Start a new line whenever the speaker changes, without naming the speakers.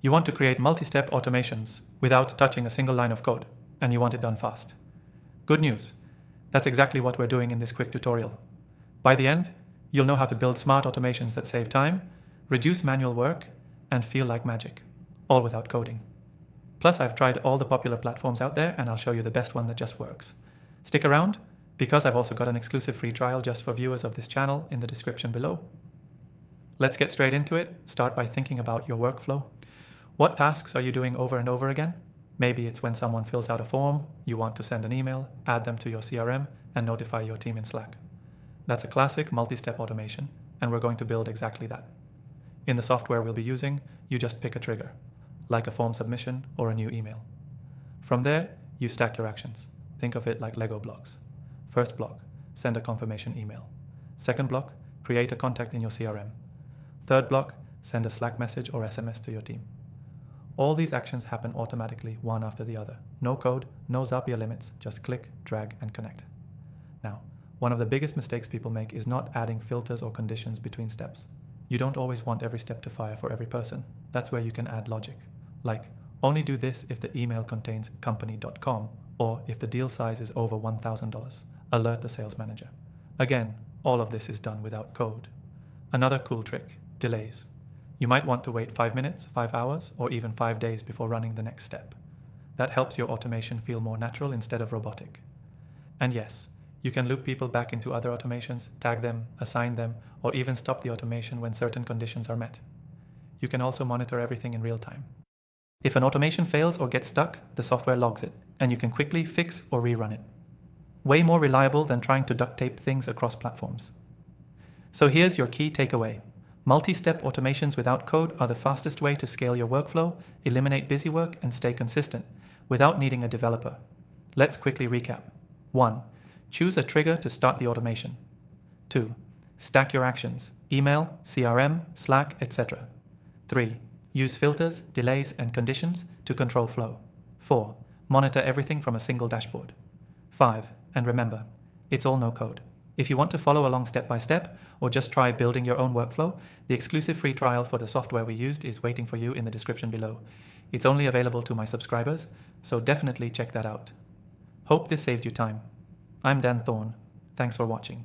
You want to create multi-step automations without touching a single line of code, and you want it done fast. Good news. That's exactly what we're doing in this quick tutorial. By the end, you'll know how to build smart automations that save time, reduce manual work, and feel like magic, all without coding. Plus, I've tried all the popular platforms out there, and I'll show you the best one that just works. Stick around, because I've also got an exclusive free trial just for viewers of this channel in the description below. Let's get straight into it. Start by thinking about your workflow. What tasks are you doing over and over again? Maybe it's when someone fills out a form, you want to send an email, add them to your CRM, and notify your team in Slack. That's a classic multi-step automation, and we're going to build exactly that. In the software we'll be using, you just pick a trigger, like a form submission or a new email. From there, you stack your actions. Think of it like Lego blocks. First block, send a confirmation email. Second block, create a contact in your CRM. Third block, send a Slack message or SMS to your team. All these actions happen automatically, one after the other. No code, no Zapier limits, just click, drag, and connect. Now, one of the biggest mistakes people make is not adding filters or conditions between steps. You don't always want every step to fire for every person. That's where you can add logic. Like, only do this if the email contains company.com, or if the deal size is over $1,000. Alert the sales manager. Again, all of this is done without code. Another cool trick, delays. You might want to wait 5 minutes, 5 hours, or even 5 days before running the next step. That helps your automation feel more natural instead of robotic. And yes, you can loop people back into other automations, tag them, assign them, or even stop the automation when certain conditions are met. You can also monitor everything in real time. If an automation fails or gets stuck, the software logs it, and you can quickly fix or rerun it. Way more reliable than trying to duct tape things across platforms. So here's your key takeaway. Multi-step automations without code are the fastest way to scale your workflow, eliminate busy work, and stay consistent without needing a developer. Let's quickly recap. 1. Choose a trigger to start the automation. 2. Stack your actions, email, CRM, Slack, etc. 3. Use filters, delays, and conditions to control flow. 4. Monitor everything from a single dashboard. 5. And remember, it's all no code. If you want to follow along step by step, or just try building your own workflow, the exclusive free trial for the software we used is waiting for you in the description below. It's only available to my subscribers, so definitely check that out. Hope this saved you time. I'm Dan Thorne. Thanks for watching.